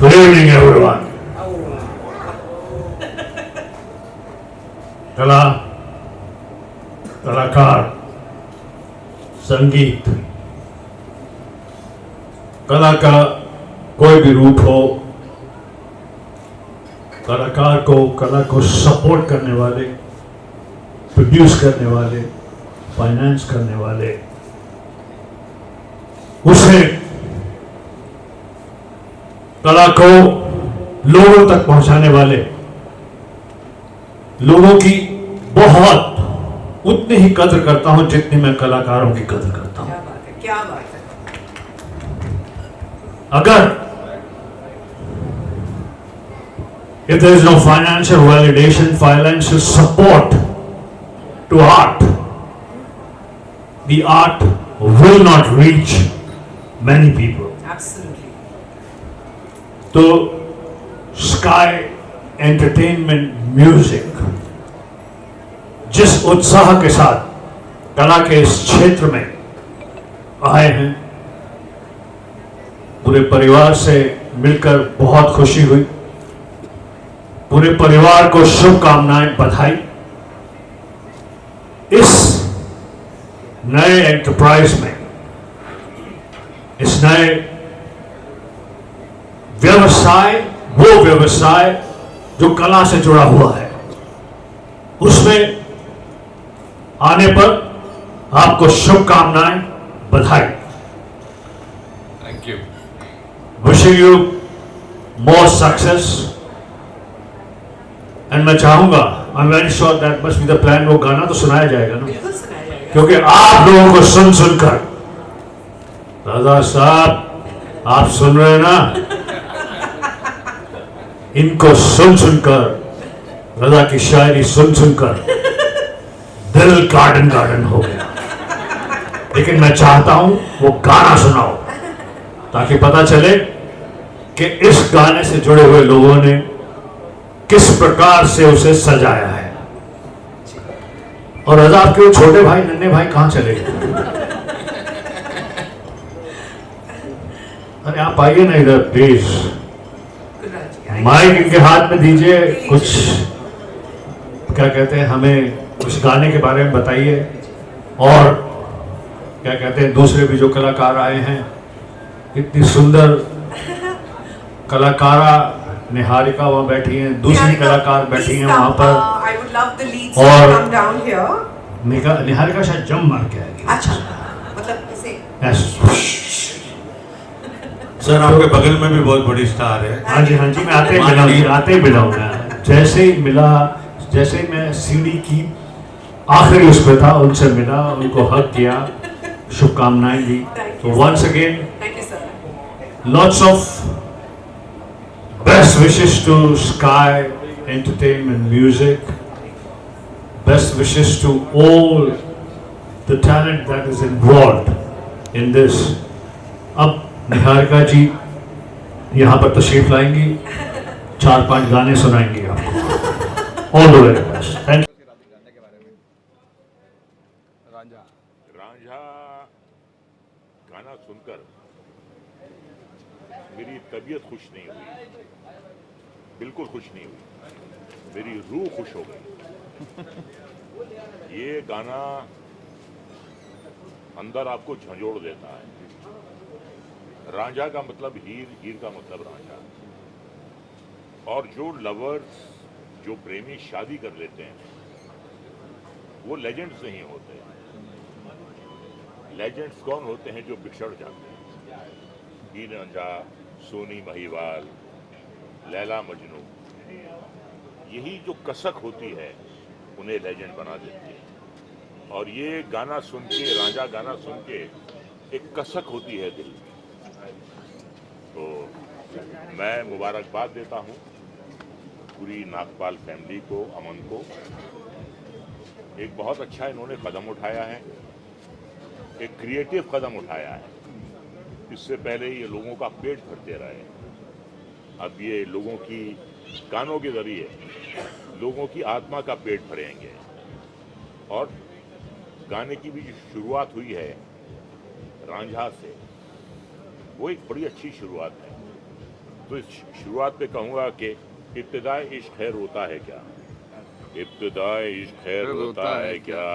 Good evening, everyone. कला, कलाकार, संगीत, कला का कोई भी रूप हो, कलाकार को, कला को सपोर्ट करने वाले, प्रोड्यूस करने वाले, फाइनेंस करने वाले, उसे कला को लोगों तक पहुंचाने वाले लोगों की बहुत उतनी ही कदर करता हूं जितनी मैं कलाकारों की कदर करता हूं। क्या बात है। अगर if there is no financial validation, financial support to art, the art will not reach many people. Absolutely. तो स्काई एंटरटेनमेंट म्यूजिक जिस उत्साह के साथ कला के इस क्षेत्र में आए हैं, पूरे परिवार से मिलकर बहुत खुशी हुई। पूरे परिवार को शुभकामनाएं, बधाई। इस नए एंटरप्राइज में, इस नए व्यवसाय, वो व्यवसाय जो कला से जुड़ा हुआ है, उसमें आने पर आपको शुभकामनाएं, बधाई। Thank you. Wishing you more success. And मैं चाहूंगा, I am very sure that must be the plan, वो गाना तो सुनाया जाएगा ना, बिल्कुल सुनाया जाएगा। क्योंकि आप लोगों को सुन सुनकर, राजा साहब आप सुन रहे हैं ना, इनको सुन सुनकर, रजा की शायरी सुन सुनकर दिल गार्डन गार्डन हो गया। लेकिन मैं चाहता हूं वो गाना सुनाओ, ताकि पता चले कि इस गाने से जुड़े हुए लोगों ने किस प्रकार से उसे सजाया है। और रजा, आपके वो छोटे भाई, नन्हे भाई कहां चले गए? अरे आप आइए ना इधर प्लीज, माइक इनके हाथ में दीजिए। कुछ क्या कहते हैं, हमें उस गाने के बारे में बताइए। और क्या कहते हैं, दूसरे भी जो कलाकार आए हैं, इतनी सुंदर कलाकारा निहारिका वहाँ बैठी हैं, दूसरी कलाकार बैठी हैं वहाँ पर। और निहारिका शायद जम मार के आएगी। अच्छा, मतलब इसे सर आपके बगल में भी बहुत बड़ी स्टार है। हाँ जी, मैं आते ही मिलाऊंगा। जैसे ही मिला, जैसे ही मैं सीढ़ी की आखिरी उस पे था, उनसे मिला, उनको हक किया, शुभकामनाएं दी। तो once again lots of best wishes to Sky Entertainment Music, best wishes to all the talent that is involved in this. अब निहारिका जी यहाँ पर तशरीफ लाएंगी, 4-5 गाने सुनाएंगी आपको। All the very best. Thank you. Ranjha गाना सुनकर मेरी तबीयत खुश नहीं हुई, बिल्कुल खुश नहीं हुई, मेरी रूह खुश हो गई। ये गाना अंदर आपको झंझोड़ देता है। रांझा का मतलब हीर, हीर का मतलब रांझा। और जो लवर्स, जो प्रेमी शादी कर लेते हैं, वो लेजेंड्स नहीं होते। लेजेंड्स कौन होते हैं? जो बिछड़ जाते हैं। हीर रांझा, सोनी महिवाल, लैला मजनू, यही जो कसक होती है उन्हें लेजेंड बना देती है। और ये गाना सुन के, रांझा गाना सुन के एक कसक होती है दिल। तो मैं मुबारकबाद देता हूँ पूरी नागपाल फैमिली को, अमन को। एक बहुत अच्छा इन्होंने कदम उठाया है, एक क्रिएटिव कदम उठाया है। इससे पहले ये लोगों का पेट भरते रहे, अब ये लोगों की गानों के जरिए लोगों की आत्मा का पेट भरेंगे। और गाने की भी जो शुरुआत हुई है रांझा से, वो एक बड़ी अच्छी शुरुआत है। तो शुरुआत पे कहूँगा कि इब्तिदाई इश्क खैर होता है क्या, इब्तिदाई इश्क खैर होता है क्या,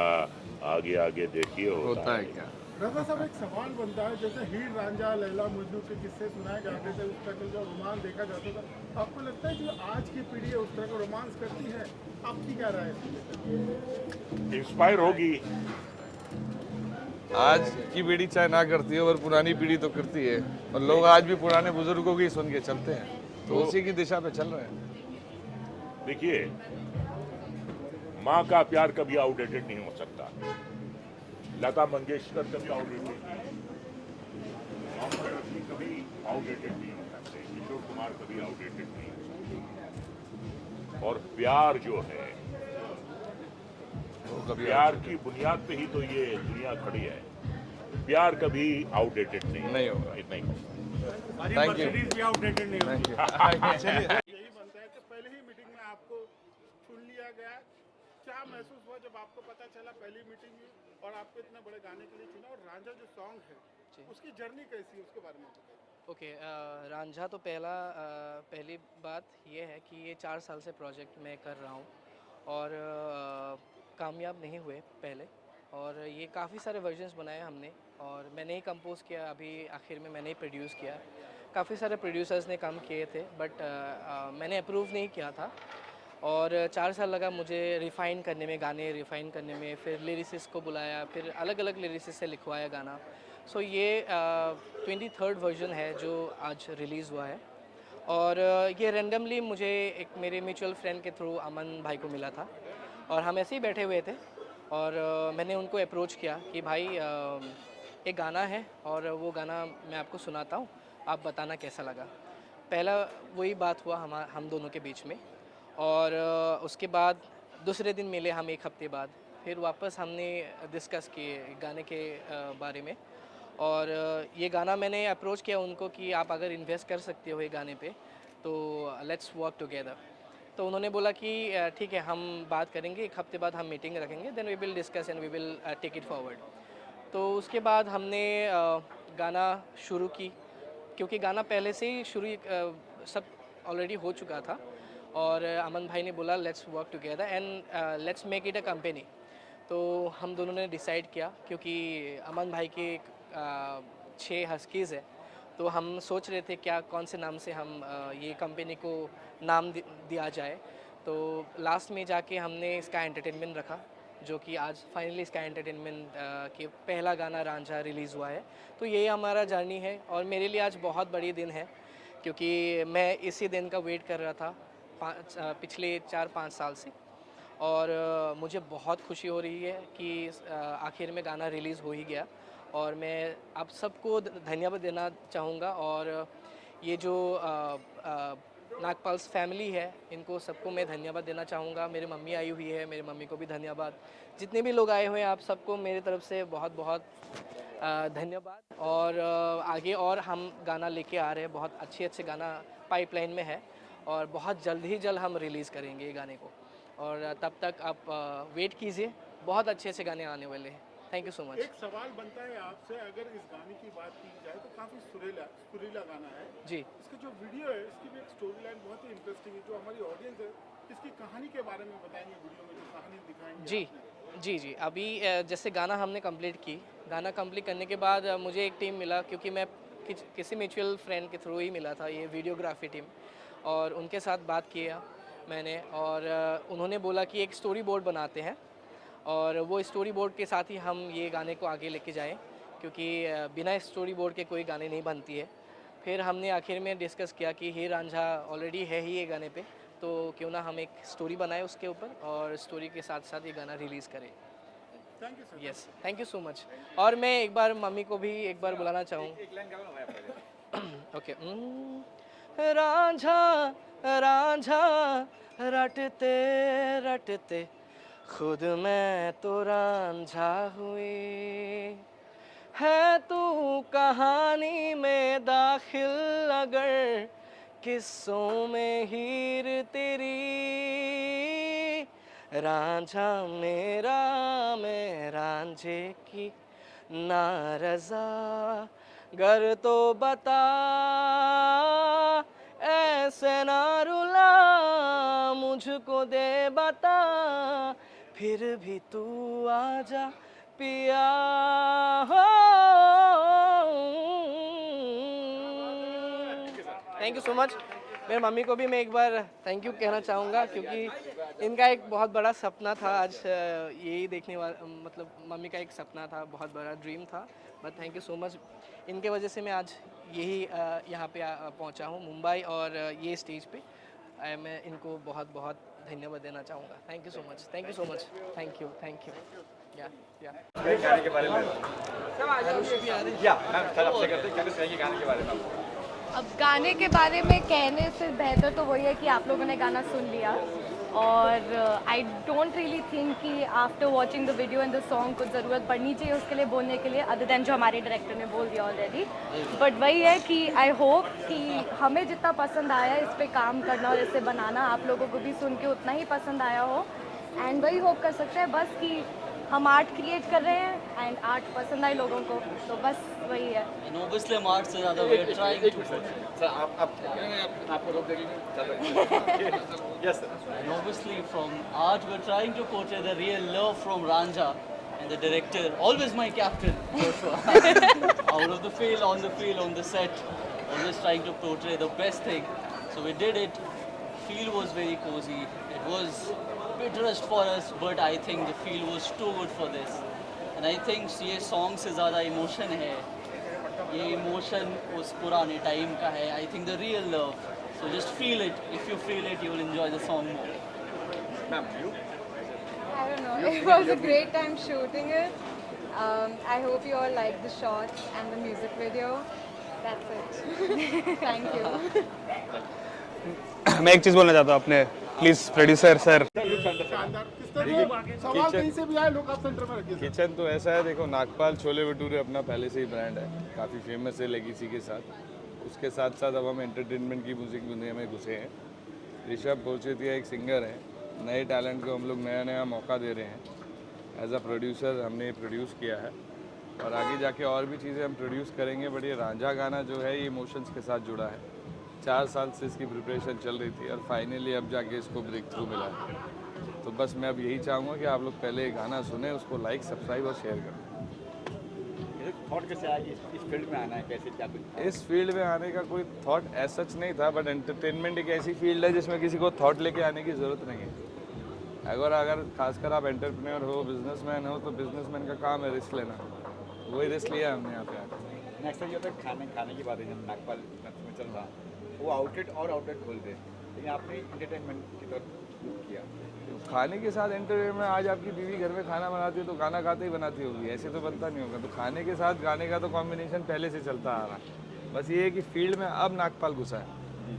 आगे आगे देखिए होता है क्या। रजा साहब, एक सवाल बनता है, जैसे हीर रांझा लैला मजनू के किस्से सुनाए जाते थे, उस तरह का जो रोमांस देखा जाता था, आपको लगता है जो आज की पीढ़ी है उस तरह का रोमांस करती है? आपकी क्या राय है? इंस्पायर होगी। आज की पीढ़ी चाहे ना करती हो, और पुरानी पीढ़ी तो करती है, और लोग आज भी पुराने बुजुर्गों की सुन के चलते हैं, तो उसी की दिशा पे चल रहे हैं। देखिए, माँ का प्यार कभी आउटडेटेड नहीं हो सकता। लता मंगेशकर कभी आउटडेटेड नहीं, मोहम्मद रफी कभी आउटडेटेड नहीं हो सकते, किशोर कुमार कभी आउटडेटेड नहीं हो सकते। और प्यार जो है, प्यार की बुनियाद पे ही तो ये दुनिया खड़ी है। प्यार कभी आउटडेटेड नहीं होगा, इतना ही होगा। Thank you. भी आउटडेटेड नहीं होती। चलिए, यही बनता है कि पहले ही मीटिंग में आपको चुन लिया गया। क्या महसूस हुआ जब आपको पता चला पहली मीटिंग में, और आपको इतने बड़े गाने के लिए चुना? और रांझा जो सॉन्ग है उसकी जर्नी कैसी है, उसके बारे में बताइए। ओके, रांझा तो पहली बात ये है कि ये 4 साल से प्रोजेक्ट मैं कर रहा हूँ, और कामयाब नहीं हुए पहले, और ये काफ़ी सारे वर्जन्स बनाए हमने, और मैंने ही कंपोज किया, अभी आखिर में मैंने ही प्रोड्यूस किया। काफ़ी सारे प्रोड्यूसर्स ने काम किए थे, बट मैंने अप्रूव नहीं किया था, और 4 साल लगा मुझे रिफ़ाइन करने में, गाने रिफ़ाइन करने में। फिर लिरिसिस्ट को बुलाया, फिर अलग अलग लिरिसिस्ट से लिखवाया गाना। सो ये 23rd वर्जन है जो आज रिलीज़ हुआ है, और ये रैंडमली मुझे एक मेरे म्यूचुअल फ्रेंड के थ्रू अमन भाई को मिला था, और हम ऐसे ही बैठे हुए थे, और मैंने उनको अप्रोच किया कि भाई एक गाना है, और वो गाना मैं आपको सुनाता हूँ, आप बताना कैसा लगा। पहला वही बात हुआ हम दोनों के बीच में, और उसके बाद दूसरे दिन मिले हम 1 हफ्ते बाद, फिर वापस हमने डिस्कस किए गाने के बारे में। और ये गाना मैंने अप्रोच किया उनको कि आप अगर इन्वेस्ट कर सकते हो ये गाने पे तो लेट्स वर्क टुगेदर। तो उन्होंने बोला कि ठीक है, हम बात करेंगे, 1 हफ्ते बाद हम मीटिंग रखेंगे, then we will discuss and we will take it forward. तो उसके बाद हमने गाना शुरू की, क्योंकि गाना पहले से ही सब ऑलरेडी हो चुका था, और अमन भाई ने बोला let's work together and let's make it a company. तो हम दोनों ने डिसाइड किया, क्योंकि अमन भाई के 6 हस्कीज़ है, तो हम सोच रहे थे क्या कौन से नाम से हम ये कंपनी को नाम दिया जाए। तो लास्ट में जाके हमने स्काई एंटरटेनमेंट रखा, जो कि आज फाइनली स्काई एंटरटेनमेंट के पहला गाना रांझा रिलीज़ हुआ है। तो ये हमारा जर्नी है, और मेरे लिए आज बहुत बड़ी दिन है, क्योंकि मैं इसी दिन का वेट कर रहा था पिछले 4-5 साल से, और मुझे बहुत खुशी हो रही है कि आखिर में गाना रिलीज़ हो ही गया। और मैं आप सबको धन्यवाद देना चाहूँगा, और ये जो नागपाल्स फैमिली है, इनको सबको मैं धन्यवाद देना चाहूँगा। मेरी मम्मी आई हुई है, मेरी मम्मी को भी धन्यवाद। जितने भी लोग आए हुए हैं, आप सबको मेरी तरफ से बहुत बहुत धन्यवाद। और आगे और हम गाना लेके आ रहे हैं, बहुत अच्छे गाना पाइपलाइन में है, और बहुत जल्द हम रिलीज़ करेंगे ये गाने को। और तब तक आप वेट कीजिए, बहुत अच्छे गाने आने वाले हैं। Thank you so much. एक सवाल बनता है आपसे, अगर इस गाने की बात की जाए तो काफ़ी सुरीला गाना है जी। इसका जो वीडियो है, इसकी भी एक स्टोरी लाइन बहुत ही इंटरेस्टिंग है। जो हमारी ऑडियंस है, इसकी कहानी के बारे में बताएंगे, वीडियो में जो कहानी दिखाएंगे जी आपने। जी अभी जैसे गाना हमने कंप्लीट की, गाना कंप्लीट करने के बाद मुझे एक टीम मिला, क्योंकि मैं किसी म्यूचुअल फ्रेंड के थ्रू ही मिला था, ये वीडियोग्राफी टीम, और उनके साथ बात किया मैंने, और उन्होंने बोला कि एक स्टोरी बोर्ड बनाते हैं, और वो स्टोरी बोर्ड के साथ ही हम ये गाने को आगे लेके जाएं, क्योंकि बिना स्टोरी बोर्ड के कोई गाने नहीं बनती है। फिर हमने आखिर में डिस्कस किया कि हीर रांझा ऑलरेडी है ही ये गाने पे, तो क्यों ना हम एक स्टोरी बनाए उसके ऊपर, और स्टोरी के साथ साथ ये गाना रिलीज़ करें। Thank you sir. Yes, thank you so much. और मैं एक बार मम्मी को भी एक बार बुलाना चाहूँ। ओके। रांझा रांझा रटते रटते खुद मैं तो रांझा हुई, है तू कहानी में दाखिल अगर किस्सों में हीर तेरी, रांझा मेरा मैं रांझे की नारज़ा गर तो बता, से ना रुला, मुझको दे बता, फिर भी तू आजा पिया हो। Thank you so much. मेरी मम्मी को भी मैं एक बार थैंक यू कहना चाहूँगा, क्योंकि इनका एक बहुत बड़ा सपना था आज यही देखने वाला, मतलब मम्मी का एक सपना था, बहुत बड़ा ड्रीम था। But thank you so much, इनके वजह से मैं आज यही यहाँ पे पहुँचा हूँ मुंबई और ये स्टेज पे। मैं इनको बहुत बहुत धन्यवाद देना चाहूँगा। Thank you so much, thank you so much, thank you, thank you. या गाने के बारे में मैम सर आपसे करते क्या कुछ कहेंगे गाने के बारे में आप? अब गाने के बारे में कहने से बेहतर तो वही है कि आप लोगों ने गाना सुन लिया, और आई डोंट रियली थिंक कि after watching the video and the song कुछ ज़रूरत पड़नी चाहिए उसके लिए बोलने के लिए, अदर देन जो हमारे डायरेक्टर ने बोल दिया ऑलरेडी। बट वही है कि आई होप कि हमें जितना पसंद आया इस पर काम करना और इसे बनाना, आप लोगों को भी सुन के उतना ही पसंद आया हो। एंड वही होप कर सकते हैं बस कि हम आर्ट क्रिएट कर रहे हैं एंड आर्ट पसंद आए लोगों को, तो बस वही है। And obviously हम art से ज़्यादा we are trying to sir आपको रोक देंगे yes sir. and obviously from art we're trying to portray the real love from Ranja and the director, always my captain for sure. Out of the field, on the set, always trying to portray the best thing. So we did it. Feel was very cozy. It was a bit rushed for us, but I think the feel was too good for this. And I think ये song से ज़्यादा emotion है, ये emotion उस पुराने time का है। I think the real love. So just feel it. If you feel it, you will enjoy the song more. Ma'am you I don't know. It was a great time shooting it. I hope you all liked the shots and the music video. That's it. Thank you. मैं एक चीज़ बोलना चाहता हूँ अपने please producer sir. शानदार। किस तरह सवाल कहीं से भी आए, लोग आप सेंटर में रखिए। किचन तो ऐसा है, देखो नागपाल छोले भटूरे अपना पहले से ही ब्रांड है, काफ़ी फेमस है लेगेसी के साथ। उसके साथ साथ अब हम एंटरटेनमेंट की म्यूज़िक दुनिया में घुसे हैं। ऋषभ पोचेतिया एक सिंगर है, नए टैलेंट को हम लोग नया नया मौका दे रहे हैं। एज अ प्रोड्यूसर हमने प्रोड्यूस किया है और आगे जाके और भी चीज़ें हम प्रोड्यूस करेंगे। बट ये रांझा गाना जो है ये इमोशंस के साथ जुड़ा है। 4 साल से इसकी प्रिपरेशन चल रही थी और फाइनली अब जाके इसको ब्रेक थ्रू मिला है। तो बस मैं अब यही चाहूँगा कि आप लोग पहले ये गाना सुने, उसको लाइक सब्सक्राइब और शेयर करें। थॉट कैसे आया इस फील्ड में आना है, कैसे क्या कुछ? इस फील्ड में आने का कोई थॉट ऐसा सच नहीं था, बट एंटरटेनमेंट एक ऐसी फील्ड है जिसमें किसी को थॉट लेके आने की ज़रूरत नहीं है। अगर खासकर आप एंटरप्रेन्योर हो, बिजनेसमैन हो, तो बिजनेसमैन का काम है रिस्क लेना। वही रिस्क लिया हमने यहाँ पे आकर। नेक्स्ट टाइम जब खाने की बात है, जब नागपाल में चल रहा वो आउटलेट खोल दे, लेकिन आपने इंटरटेनमेंट की तरफ रुख किया। खाने के साथ एंटरटेनमेंट, आज आपकी बीवी घर में खाना बनाती है तो गाना गाते ही बनाती होगी, ऐसे तो बनता नहीं होगा। तो खाने के साथ गाने का तो कॉम्बिनेशन पहले से चलता आ रहा है। बस ये है कि फील्ड में अब नागपाल घुसा है।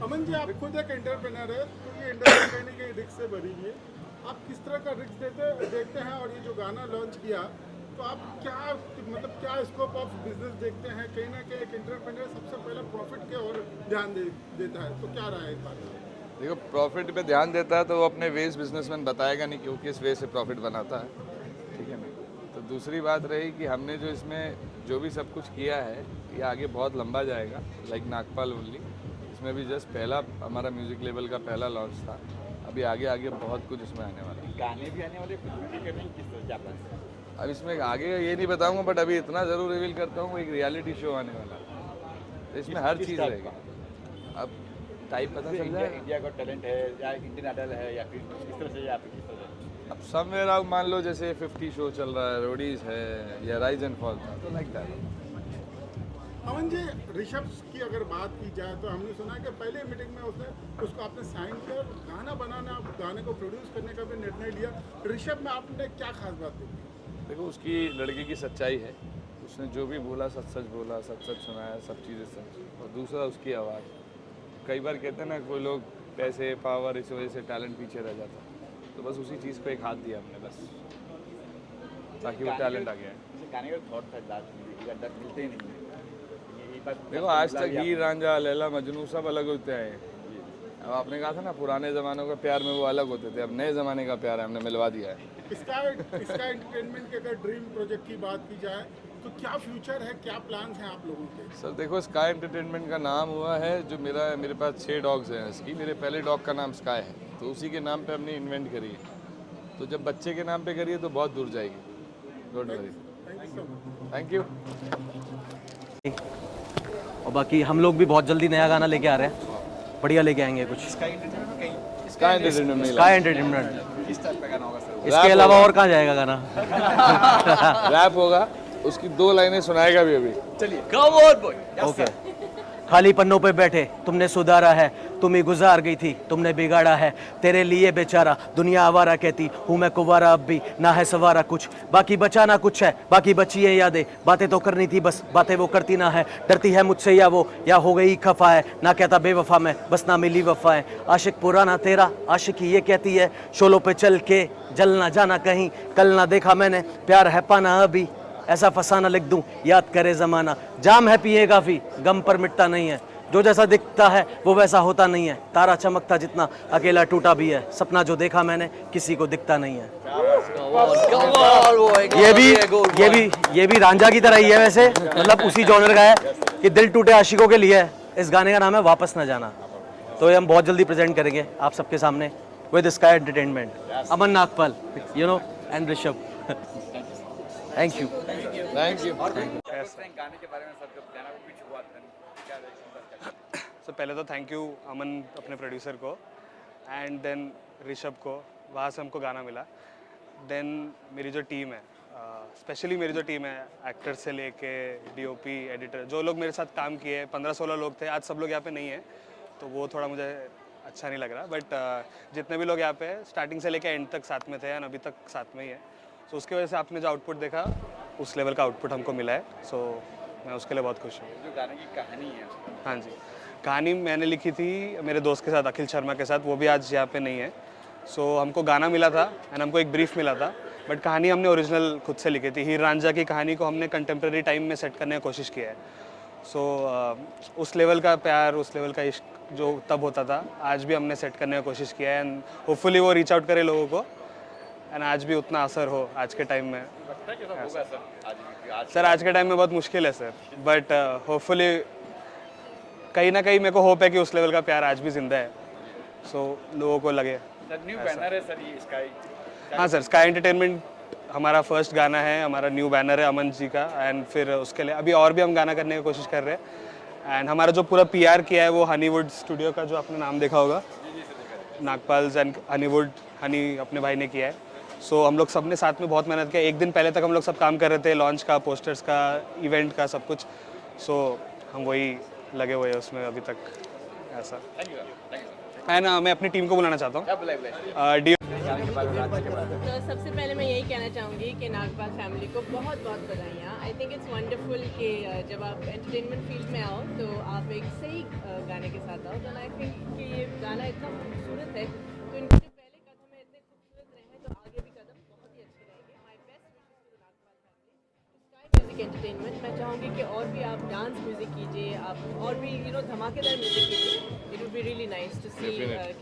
अमन जी, आप खुद एक एंटरप्रेन्योर है, तो ये इंडस्ट्री कहीं ना कहीं रिस्क से भरी हुई है। आप किस तरह का रिस्क देखते हैं, और ये जो गाना लॉन्च किया तो आप क्या स्कोप ऑफ बिजनेस देखते हैं? कहीं ना कहीं एक एंटरप्रेन्योर सबसे पहले प्रॉफिट के और ध्यान देता है, तो क्या रहा है इस बात में? देखो, प्रॉफिट पे ध्यान देता है तो वो अपने वेज बिजनेसमैन बताएगा नहीं कि वो किस वे से प्रॉफिट बनाता है, ठीक है ना। तो दूसरी बात रही कि हमने जो इसमें जो भी सब कुछ किया है ये आगे बहुत लंबा जाएगा, लाइक नागपाल ओनली। इसमें भी जस्ट पहला हमारा म्यूज़िक लेवल का पहला लॉन्च था। अभी आगे बहुत कुछ इसमें आने वाला है। गाने भी आने वाले, फिल्म भी करने की किस तरह क्या प्लान है? अब इसमें आगे ये नहीं बताऊंगा, बट अभी इतना ज़रूर रिवील करता हूँ, एक रियलिटी शो आने वाला है, तो इसमें हर चीज़ रहेगी। अब टाइप पता चल जाए। इंडिया का टैलेंट है या इंडियन आइडल है या फिर किस तरह से, या फिर किस तरह से? अब समवेयर आप मान लो जैसे 50 शो चल रहा है, रोडीज है या राइज एंड फॉल था, तो लाइक दैट। अमन जी, ऋषभ की अगर बात की जाए तो हमने सुना है कि पहले मीटिंग में उसको आपने साइन किया, गाना बनाना, गाने को प्रोड्यूस करने का भी निर्णय लिया। ऋषभ में आपने क्या खास बात देखी? देखो, उसकी लड़के की सच्चाई है, उसने जो भी बोला सच सच बोला, सच सच सुनाया, सब चीज़ें सच। और दूसरा उसकी आवाज़। कई बार कहते हैं ना, कोई लोग पैसे पावर इस वजह से टैलेंट पीछे रह जाता, तो बस उसी चीज़ पे एक हाथ दिया हमने, बस ताकि वो टैलेंट आ गया है। गाने का थॉट था लास्ट में, मिलते ही नहीं है। देखो, आज तक हीर रांझा, लैला मजनू सब अलग होते हैं। अब आपने कहा था ना, पुराने ज़मानों का प्यार में वो अलग होते थे, अब नए ज़माने का प्यार है, हमने मिलवा दिया है। इसका एंटरटेनमेंट के अगर ड्रीम प्रोजेक्ट की बात की जाए तो क्या फ्यूचर है, क्या प्लान्स हैं आप लोगों के? सर देखो, स्काई एंटरटेनमेंट का नाम हुआ है जो मेरे पास 6 डॉग्स हैं इसकी। मेरे पहले डॉग का नाम स्काई है, तो उसी के नाम पे हमने इन्वेंट करी है। तो जब बच्चे के नाम पे करिए तो बहुत दूर जाएगी। Don't worry. Thank you. और बाकी हम लोग भी बहुत जल्दी नया गाना लेके आ रहे हैं, बढ़िया लेके आएंगे कुछ। स्काई एंटरटेनमेंट किस टाइप का गाना होगा सर? इसके अलावा और कहाँ जाएगा गाना? रैप होगा, उसकी 2 लाइनें सुनाएगा भी अभी। चलिए, कम ऑन बॉय। ओके। खाली पन्नों पे बैठे तुमने सुधारा है, तुम ही गुजार गई थी तुमने बिगाड़ा है, तेरे लिए बेचारा दुनिया आवारा कहती हूँ मैं कुवारा, अब भी ना है सवारा कुछ, बाकी बचा ना कुछ है, बाकी बची है यादें, बातें तो करनी थी बस बातें वो करती ना है, डरती है मुझसे या वो या हो गई खफा है, ना कहता बेवफा मैं बस ना मिली वफा है, आशिक पुराना तेरा आशिकी ये कहती है, शोलों पे चल के जल ना जाना कहीं, कल ना देखा मैंने प्यार है पाना अभी, ऐसा फसाना लिख दूं याद करे ज़माना, जाम है पिए काफ़ी गम पर मिटता नहीं है, जो जैसा दिखता है वो वैसा होता नहीं है, तारा चमकता जितना अकेला टूटा भी है, सपना जो देखा मैंने किसी को दिखता नहीं है। ये भी रांझा की तरह ही है वैसे, मतलब उसी जॉनर का है कि दिल टूटे आशिकों के लिए है। इस गाने का नाम है वापस न जाना। तो ये हम बहुत जल्दी प्रेजेंट करेंगे आप सबके सामने with sky entertainment, Aman Nagpal and Rishabh. Thank you. गाने के बारे में सर, जब गाना को पिच हुआ था, क्या रिएक्शन था? सो पहले तो थैंक यू अमन अपने प्रोड्यूसर को, एंड देन ऋषभ को, वहाँ से हमको गाना मिला। देन मेरी जो टीम है, स्पेशली मेरी जो टीम है, एक्टर से लेके डीओपी, एडिटर, जो लोग मेरे साथ काम किए, 15-16 लोग थे, आज सब लोग यहाँ पे नहीं है तो वो थोड़ा मुझे अच्छा नहीं लग रहा, बट जितने भी लोग यहाँ पे स्टार्टिंग से लेके एंड तक साथ में थे और अभी तक साथ में ही है, सो उसकी वजह से आपने जो आउटपुट देखा उस लेवल का आउटपुट हमको मिला है, सो मैं उसके लिए बहुत खुश हूँ। जो गाने की कहानी है, हाँ जी, कहानी मैंने लिखी थी मेरे दोस्त के साथ, अखिल शर्मा के साथ, वो भी आज यहाँ पे नहीं है। सो हमको गाना मिला था एंड हमको एक ब्रीफ मिला था, बट कहानी हमने ओरिजिनल खुद से लिखी थी। हीर रांझा की कहानी को हमने कंटेम्प्रेरी टाइम में सेट करने की कोशिश किया है। सो उस लेवल का प्यार, उस लेवल का इश्क जो तब होता था, आज भी हमने सेट करने की कोशिश किया है, एंड होपफुली वो रीच आउट करे लोगों को, एंड आज भी उतना असर हो आज के टाइम में। सर आज के टाइम में बहुत मुश्किल है सर, बट होपफुली कहीं ना कहीं मेरे को होप है कि उस लेवल का प्यार आज भी जिंदा है, सो लोगों को लगे। न्यू बैनर है सर ये स्काई? हाँ सर, स्काई एंटरटेनमेंट हमारा फर्स्ट गाना है, हमारा न्यू बैनर है अमन जी का, एंड फिर उसके लिए अभी और भी हम गाना करने की कोशिश कर रहे हैं। एंड हमारा जो पूरा पीआर किया है वो हनीवुड स्टूडियो का, जो आपने नाम देखा होगा, नागपाल एंड हनीवुड, हनी अपने भाई ने किया है। सो हम लोग सब ने साथ में बहुत मेहनत किया, एक दिन पहले तक हम लोग सब काम कर रहे थे, लॉन्च का, पोस्टर्स का, इवेंट का, सब कुछ। सो हम वही लगे हुए हैं उसमें अभी तक, ऐसा। एंड मैं अपनी टीम को बुलाना चाहता हूँ। तो सबसे पहले मैं यही कहना चाहूँगी कि नागपाल फैमिली को बहुत बहुत बधाइयाँ। आई थिंक इट्स वंडरफुल कि जब आप एंटरटेनमेंट फील्ड में आओ तो आप एक सही गाने के साथ आओ। तो आई थिंक कि ये गाना इतना खूबसूरत है, तो इनके जो पहले कदम है इतने खूबसूरत रहे हैं, तो आगे भी कदम बहुत ही अच्छे रहेंगे। My best wishes to Nagpal family, Sky Music Entertainment. मैं चाहूँगी कि और भी आप डांस म्यूजिक कीजिए, आप और भी धमाकेदार म्यूजिक कीजिए। It would be really nice to see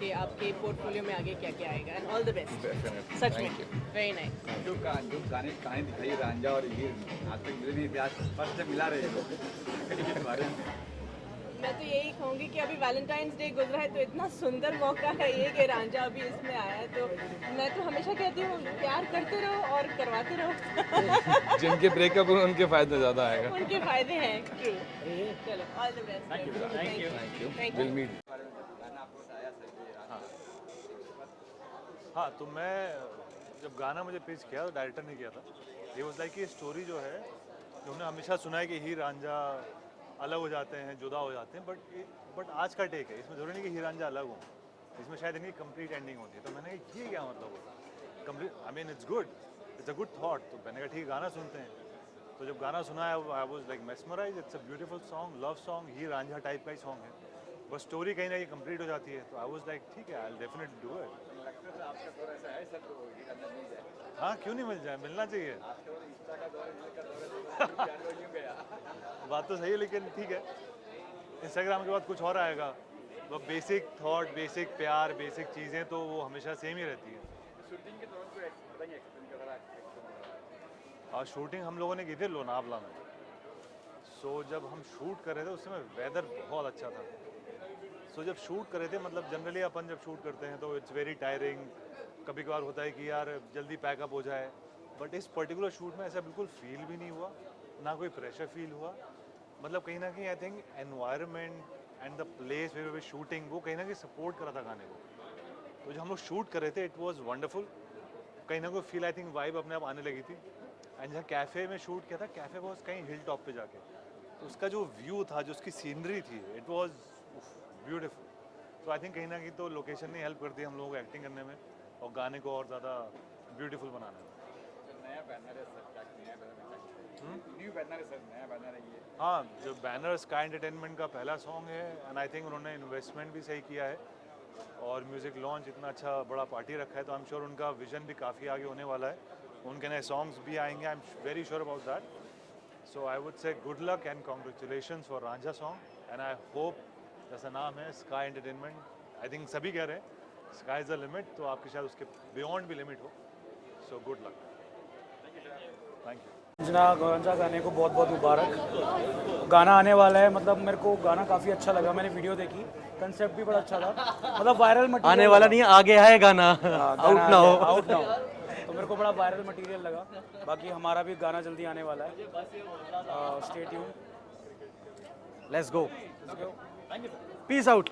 कि आपके पोर्टफोलियो में आगे क्या क्या आएगा, एंड ऑल द बेस्ट। सच में वेरी नाइस। जो गाने की कहानी दिखाई रांझा और हीर, आज तक मिले नहीं थे, आज फर्स्ट टाइम मिला रहे हैं। मैं तो यही कहूँगी कि अभी वैलेंटाइंस डे गुजरा है, तो इतना सुंदर मौका है ये कि रांझा अभी इसमें आया है, तो मैं तो हमेशा कहती हूँ प्यार करते रहो और करवाते रहो। जिनके ब्रेकअप हुए उनके फायदे ज़्यादा आएगा। उनके फायदे हैं, ट्रू। चलो, all the best. Thank you. हाँ, तो मैं जब गाना मुझे पिच किया तो डायरेक्टर ने किया था, ये वाज लाइक ये स्टोरी जो है, जो हमने हमेशा सुना है कि हीर रांझा अलग हो जाते हैं, जुदा हो जाते हैं, बट आज का टेक है, इसमें जरूरी नहीं कि हीर रांझा अलग हो, इसमें शायद इनकी कंप्लीट एंडिंग होती है। तो मैंने कहा ये क्या मतलब होता है complete, I mean it's good, it's a good thought. तो मैंने कहा ठीक है गाना सुनते हैं। तो जब गाना सुना है I was like mesmerised, it's a beautiful song, love song, Heer Ranjha type का ही सॉन्ग है, बस स्टोरी कहीं ना कहीं कंप्लीट हो जाती है। तो आई वाज लाइक ठीक है, I will definitely do it. हाँ, क्यों नहीं मिल जाए, मिलना चाहिए। बात तो सही है, लेकिन ठीक है, इंस्टाग्राम के बाद कुछ और आएगा, वो बेसिक थॉट, बेसिक प्यार, बेसिक चीज़ें तो वो हमेशा सेम ही रहती है। शूटिंग हम लोगों ने की थी लोनावला में। सो जब हम शूट कर रहे थे उस समय वेदर बहुत अच्छा था। सो जब शूट कर रहे थे, मतलब जनरली अपन जब शूट करते हैं तो इट्स वेरी टायरिंग, कभी कभार होता है कि यार जल्दी पैकअप हो जाए, बट इस पर्टिकुलर शूट में ऐसा बिल्कुल फील भी नहीं हुआ, ना कोई प्रेशर फील हुआ। मतलब कहीं ना कहीं I think environment and the place way way shooting वो कहीं ना कहीं सपोर्ट करा था गाने को। तो जब हम लोग शूट कर रहे थे इट वाज वंडरफुल, कहीं ना कोई फील आई थिंक वाइब अपने आप आने लगी थी। एंड जहाँ कैफ़े में शूट किया था, कैफ़े वॉज कहीं हिल टॉप पे जाके, तो उसका जो व्यू था, जो उसकी सीनरी थी, इट वाज ब्यूटीफुल। तो आई थिंक कहीं ना कहीं तो लोकेशन ने हेल्प कर दी हम लोगों को एक्टिंग करने में और गाने को और ज़्यादा ब्यूटीफुल बनाने में। नया बैनर है सर, क्या नया बैनर, न्यू बैनर है सर, नया बैनर है ये। हाँ, जो बैनर स्काई एंटरटेनमेंट का पहला सॉन्ग है एंड आई थिंक उन्होंने इन्वेस्टमेंट भी सही किया है और म्यूज़िक लॉन्च इतना अच्छा बड़ा पार्टी रखा है, तो आई एम श्योर उनका विजन भी काफ़ी आगे होने वाला है, उनके नए सॉन्ग्स भी आएंगे, I am very sure about that. So I would say good luck and congratulations for Ranjha song and I hope, जैसा नाम है स्काई एंटरटेनमेंट, आई थिंक सभी कह रहे हैं स्काई इज़ द लिमिट, तो आपकी शायद उसके बियॉन्ड भी लिमिट हो। So good luck, thank you. Ranjha गाने को बहुत बहुत मुबारक। गाना आने वाला है, मतलब मेरे को गाना काफ़ी अच्छा लगा, मैंने वीडियो देखी, कंसेप्ट भी बड़ा अच्छा था, मतलब वायरल मटेरियल आने वाला नहीं, आगे है गाना, आउट ना हो। आउट ना हो, तो मेरे को बड़ा वायरल मटेरियल लगा। बाकी हमारा भी गाना जल्दी आने वाला है, stay tune, let's go, peace out.